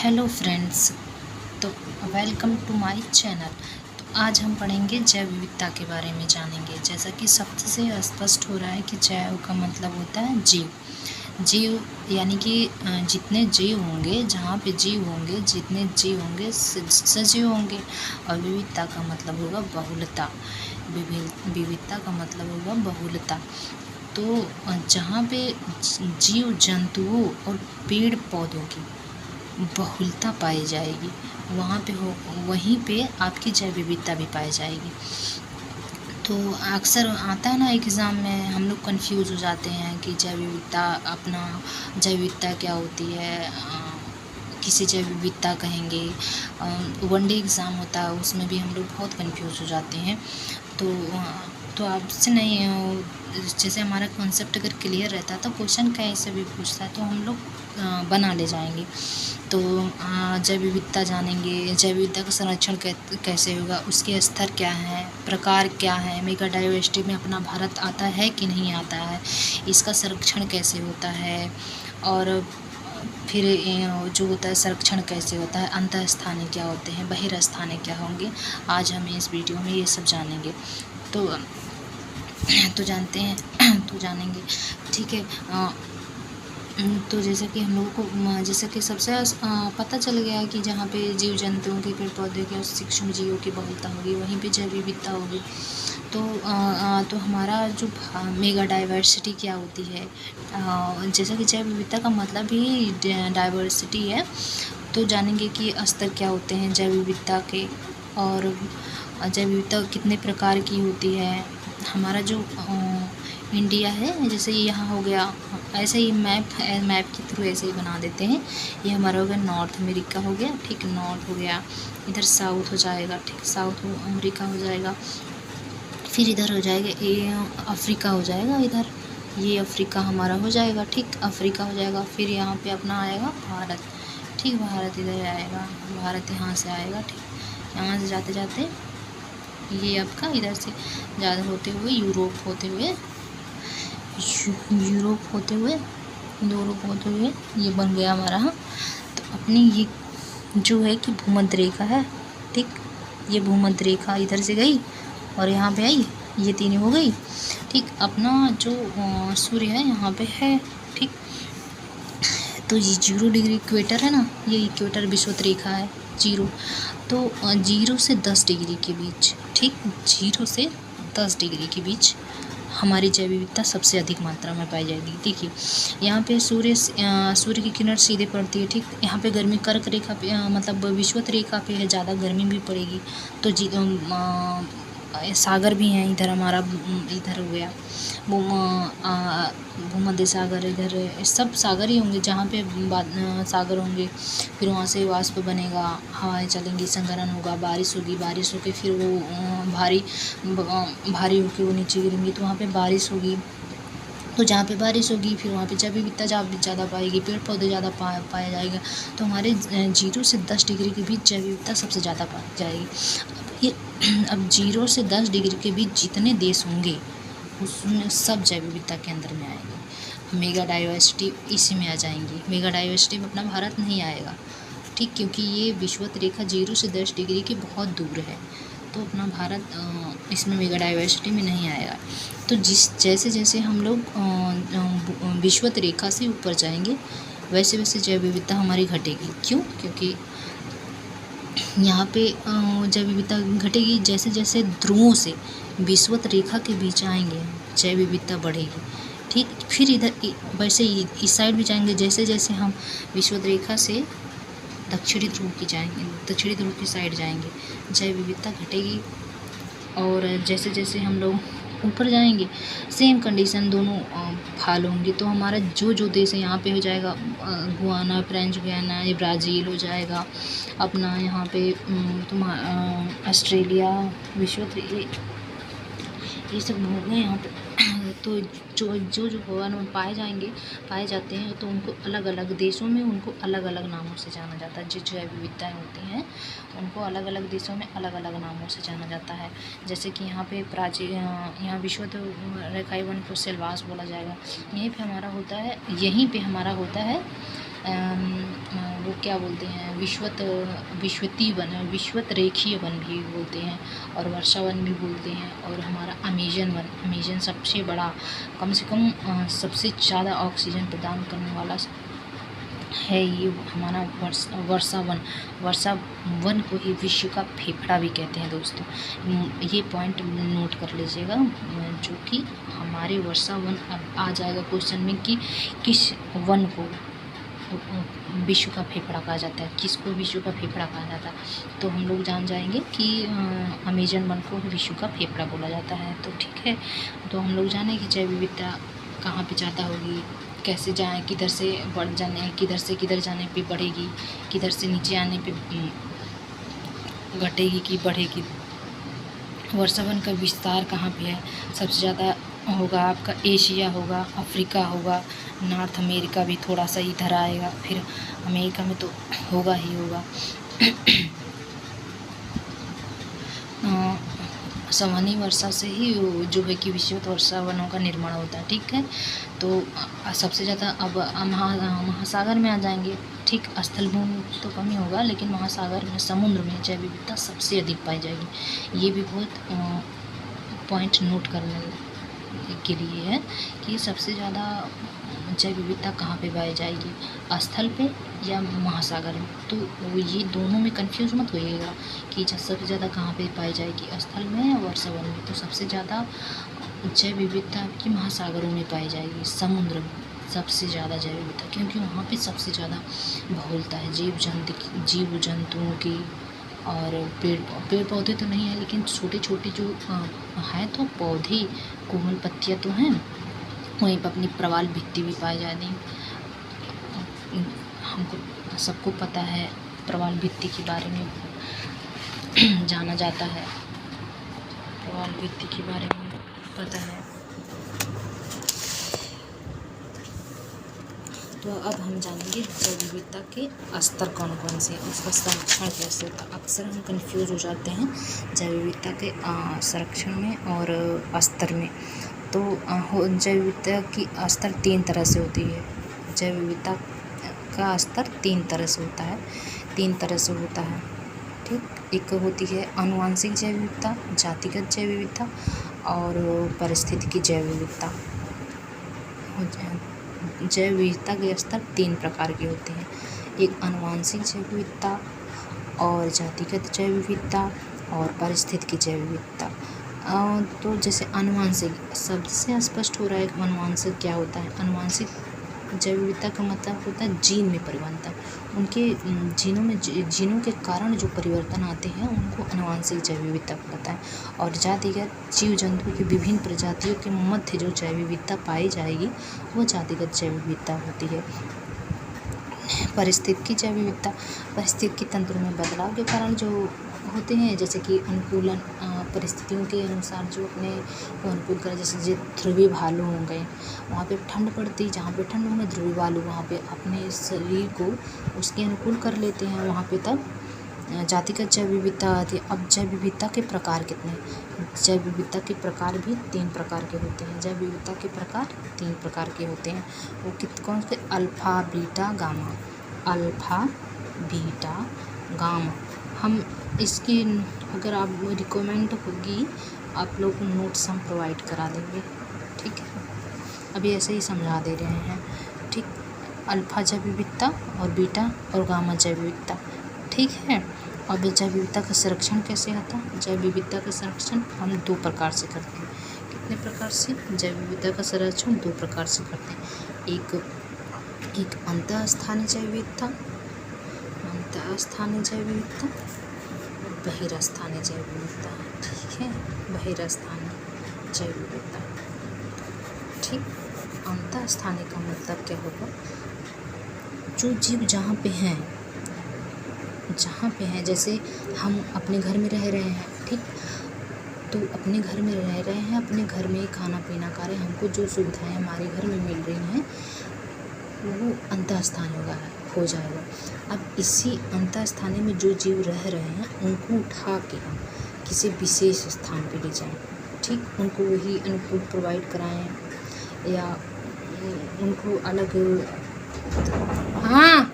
Hello friends, तो welcome to my channel. तो आज हम पढ़ेंगे जैव विविधता के बारे में जानेंगे। जैसा कि सबसे स्पष्ट हो रहा है कि जैव का मतलब होता है जीव। जीव यानी कि जितने जीव होंगे, जहाँ पे जीव होंगे, जितने जीव होंगे सजीव होंगे। और विविधता का मतलब होगा बहुलता। विविधता का मतलब होगा बहुलता। तो जहाँ पे जीव जंतुओं और पेड़ पौधों की बहुलता पाई जाएगी, वहीं पे आपकी जैव विविधता भी पाई जाएगी। तो अक्सर आता है ना एग्ज़ाम में, हम लोग कंफ्यूज हो जाते हैं कि जैव विविधता क्या होती है, किसे जैव विविधता कहेंगे। वनडे एग्ज़ाम होता है, उसमें भी हम लोग बहुत कंफ्यूज हो जाते हैं। तो आपसे नहीं, जैसे हमारा कॉन्सेप्ट अगर क्लियर रहता तो क्वेश्चन कैसे भी पूछता है तो हम लोग बना ले जाएंगे। तो जैव विविधता जानेंगे, जैव विविधता का संरक्षण कैसे होगा, उसके स्तर क्या है, प्रकार क्या है, मेगा डाइवर्सिटी में अपना भारत आता है कि नहीं आता है, इसका संरक्षण कैसे होता है, और फिर जो होता है संरक्षण कैसे होता है, अंतःस्थानीय क्या होते हैं, बहिर्स्थानीय क्या होंगे। आज हम इस वीडियो में ये सब जानेंगे। तो जानते हैं तो जानेंगे, ठीक है। तो जैसे कि हम लोगों को जैसे कि सबसे पता चल गया है कि जहाँ पे जीव जंतुओं के, पेड़ पौधे के और सूक्ष्म जीवों की बहुलता होगी, वहीं पे जैव विविधता होगी। तो हमारा जो मेगा डाइवर्सिटी क्या होती है, जैसा कि जैव विविधता का मतलब ही डाइवर्सिटी है। तो जानेंगे कि स्तर क्या होते हैं जैव विविधता के, और जैव विविधता कितने प्रकार की होती है। हमारा जो इंडिया है, जैसे यहाँ हो गया, ऐसे ही मैप के थ्रू ऐसे ही बना देते हैं। ये हमारा हो गया नॉर्थ अमेरिका हो गया, ठीक, नॉर्थ हो गया। इधर साउथ हो जाएगा, ठीक, साउथ अमेरिका हो जाएगा। फिर इधर हो जाएगा ये अफ्रीका हो जाएगा, इधर ये अफ्रीका हमारा हो जाएगा, ठीक, अफ्रीका हो जाएगा। फिर यहाँ पे अपना आएगा भारत, ठीक, भारत इधर आएगा, भारत यहाँ से आएगा, ठीक। यहाँ से जाते जाते ये आपका इधर से ज़्यादा होते हुए यूरोप होते हुए ये बन गया हमारा। तो अपनी ये जो है कि भूमध्य रेखा है, ठीक, ये भूमध्य रेखा इधर से गई और यहाँ पे आई, ये तीन हो गई, ठीक। अपना जो सूर्य है यहाँ पे है, ठीक। तो ये 0 डिग्री इक्वेटर है ना, ये इक्वेटर विषुवत रेखा है, 0। तो 0 से 10 डिग्री के बीच, ठीक, 0 से 10 डिग्री के बीच हमारी जैव विविधता सबसे अधिक मात्रा में पाई जाएगी। देखिए यहाँ पे सूर्य की किरण सीधे पड़ती है, ठीक। यहाँ पे गर्मी कर्क रेखा पे, मतलब विषुवत रेखा पे है, ज़्यादा गर्मी भी पड़ेगी। तो सागर भी हैं इधर, हमारा इधर हो गया भूमध्य सागर, इधर सब सागर ही होंगे जहाँ पे सागर होंगे। फिर वहाँ से वाष्प बनेगा, हवाएं चलेंगी, संघनन होगा, बारिश होगी, बारिश होकर फिर वो भारी होकर वो नीचे गिरेंगी, तो वहाँ पे बारिश होगी। तो जहाँ पे बारिश होगी फिर वहाँ पे जैव विविधता ज़्यादा पाएगी, पेड़ पौधे ज़्यादा पाया जाएगा। तो हमारे 0 से 10 डिग्री के बीच जैव विविधता सबसे ज़्यादा पाई जाएगी। अब 0 से 10 डिग्री के बीच जितने देश होंगे उसमें सब जैव विविधता के अंदर में आएंगे। मेगा डाइवर्सिटी इसी में आ जाएंगी। मेगा डाइवर्सिटी में अपना भारत नहीं आएगा, ठीक, क्योंकि ये विषुवत रेखा 0 से 10 डिग्री की बहुत दूर है, तो अपना भारत इसमें मेगा डाइवर्सिटी में नहीं आएगा। तो जैसे जैसे हम लोग विषुवत रेखा से ऊपर जाएंगे वैसे वैसे जैव विविधता हमारी घटेगी। क्यों? क्योंकि यहाँ पे जैव विविधता घटेगी जैसे जैसे ध्रुवों से विषुवत रेखा के बीच आएंगे, जैव विविधता बढ़ेगी, ठीक। फिर इधर वैसे इस साइड भी जाएंगे, जैसे जैसे हम विषुवत रेखा से दक्षिणी ध्रुव की साइड जाएंगे, जैव विविधता घटेगी। और जैसे जैसे हम लोग ऊपर जाएंगे सेम कंडीशन दोनों फॉलो होंगी। तो हमारा जो देश है यहाँ पे हो जाएगा गुयाना, फ्रेंच गुयाना, ये ब्राज़ील हो जाएगा अपना, यहाँ पे ऑस्ट्रेलिया, ये सब हो गए यहाँ पे। तो जो भगवान में पाए जाते हैं, तो उनको अलग अलग देशों में उनको अलग अलग नामों से जाना जाता है। जो जैव विविधताएँ होती हैं उनको अलग अलग देशों में अलग अलग नामों से जाना जाता है। जैसे कि यहाँ पे यहाँ विषुवत रेखाएँ वन को सेलवास बोला जाएगा। यहीं पे हमारा होता है वो क्या बोलते हैं, विश्वतीय वन, विश्वत रेखीय वन भी बोलते हैं, और वर्षा वन भी बोलते हैं। और हमारा अमेजन वन, अमेजन सबसे बड़ा, कम से कम सबसे ज़्यादा ऑक्सीजन प्रदान करने वाला है ये हमारा वर्षा वन। वर्षा वन को ही विश्व का फेफड़ा भी कहते हैं दोस्तों। ये पॉइंट नोट कर लीजिएगा, जो कि हमारे वर्षा वन। अब आ जाएगा क्वेश्चन में कि किस वन को विश्व का फेफड़ा कहा जाता है, किसको विश्व का फेफड़ा कहा जाता है। तो हम लोग जान जाएंगे कि अमेजन वन को विश्व का फेफड़ा बोला जाता है। तो ठीक है, तो हम लोग जाने कि जैव विविधता कहाँ पे ज़्यादा होगी, कैसे जाएं, किधर से बढ़ जाने, किधर से किधर जाने पे बढ़ेगी, किधर से नीचे आने पे घटेगी कि बढ़ेगी। वर्षा वन का विस्तार कहाँ पे है, सबसे ज़्यादा होगा आपका एशिया होगा, अफ्रीका होगा, नॉर्थ अमेरिका भी थोड़ा सा इधर आएगा, फिर अमेरिका में तो होगा ही होगा। सामान्य वर्षा से ही जो है कि विश्वत वर्षा वनों का निर्माण होता है। ठीक है, तो सबसे ज़्यादा अब महासागर में आ जाएंगे। ठीक, स्थल भूमि तो कम ही होगा, लेकिन महासागर में, समुद्र में जैव विविधता सबसे अधिक पाई जाएगी। ये भी बहुत पॉइंट नोट करने के लिए है कि सबसे ज़्यादा जैव विविधता कहाँ पे पाई जाएगी, स्थल पे या महासागर में। तो ये दोनों में कंफ्यूज मत होइएगा कि सबसे ज़्यादा कहाँ पे पाई जाएगी, स्थल में या वर्षा वन में। तो सबसे ज़्यादा जैव विविधता आपकी महासागरों में पाई जाएगी, समुद्र में सबसे ज़्यादा जैव विविधता, क्योंकि वहाँ पे सबसे ज़्यादा बहुलता है जीव जंतुओं की। और पेड़ पौधे तो नहीं है, लेकिन छोटे छोटे जो हैं तो पौधे, कोमल पत्तियाँ तो हैं। वहीं पर अपनी प्रवाल भित्ति भी पाई जाती है। हमको सबको पता है प्रवाल भित्ति के बारे में जाना जाता है, प्रवाल भित्ति के बारे में पता है। तो अब हम जानेंगे जैव विविधता के स्तर कौन कौन से, उसका संरक्षण कैसे होता है। अक्सर हम कंफ्यूज हो जाते हैं जैव विविधता के संरक्षण में और स्तर में। तो जैव विविधता की स्तर 3 तरह से होती है। जैव विविधता का स्तर 3 तरह से होता है। ठीक, एक होती है आनुवंशिक जैव विविधता, जातिगत जैव विविधता और पारिस्थितिकी जैव विविधता। जैव विविधता के स्तर 3 प्रकार के होते हैं, एक आनुवंशिक जैव विविधता और जातिगत जैव विविधता और पारिस्थितिकी जैव विविधता। तो जैसे आनुवंशिक, शब्द से स्पष्ट हो रहा है आनुवंशिक क्या होता है। आनुवंशिक जैव विविधता का मतलब होता है जीन में परिवर्तन, उनके जीनों के कारण जो परिवर्तन आते हैं उनको आनुवंशिक जैव विविधता कहता है। और जातिगत, जीव जंतु की विभिन्न प्रजातियों के मध्य जो जैव विविधता पाई जाएगी वो जातिगत जैव विविधता होती है। पारिस्थितिकी जैव विविधता, पारिस्थितिकी तंत्र में बदलाव के कारण जो होते हैं, जैसे कि अनुकूलन, परिस्थितियों के अनुसार जो अपने को अनुकूल करें। जैसे ध्रुवीय भालू हो गए, वहाँ पे ठंड पड़ती, जहाँ पे ठंड होंगे ध्रुवीय भालू वहाँ पे अपने शरीर को उसके अनुकूल कर लेते हैं, वहाँ पे तब जातिगत जैव विविधता आती है। अब जैव विविधता के प्रकार कितने, जैव विविधता के प्रकार भी 3 प्रकार के होते हैं। जैव विविधता के प्रकार 3 प्रकार के होते हैं, वो कौन से, alpha, beta, gamma. Alpha, beta, gamma. हम इसकी अगर आप रिकमेंड होगी, आप लोग को नोट्स हम प्रोवाइड करा देंगे। ठीक है, अभी ऐसे ही समझा दे रहे हैं। ठीक, अल्फ़ा जैव विविधता और बीटा और गामा जैव विविधता। ठीक है, अब जैव विविधता का संरक्षण कैसे आता है। जैव विविधता का संरक्षण हम 2 प्रकार से करते हैं। कितने प्रकार से जैव विविधता का संरक्षण 2 प्रकार से करते हैं। एक अंतःस्थानीय जैव विविधता, अंतःस्थानीय जैव विविधता, बहिर्स्थानीय जैव विविधता। ठीक है, बहिर्स्थानीय जैव विविधता। ठीक, अंतःस्थानीय का मतलब क्या होगा, जो जीव जहाँ पे हैं, जैसे हम अपने घर में रह रहे हैं। ठीक, तो अपने घर में रह रहे हैं, अपने घर में खाना पीना खा रहे हैं, हमको जो सुविधाएं हमारे घर में मिल रही हैं वो अंतःस्थानीय हो जाएगा। अब इसी अंतःस्थानीय में जो जीव रह रहे हैं उनको उठा के हम किसी विशेष स्थान पे ले जाएं। ठीक, उनको वही अनुकूल प्रोवाइड कराएं या उनको अलग हाँ।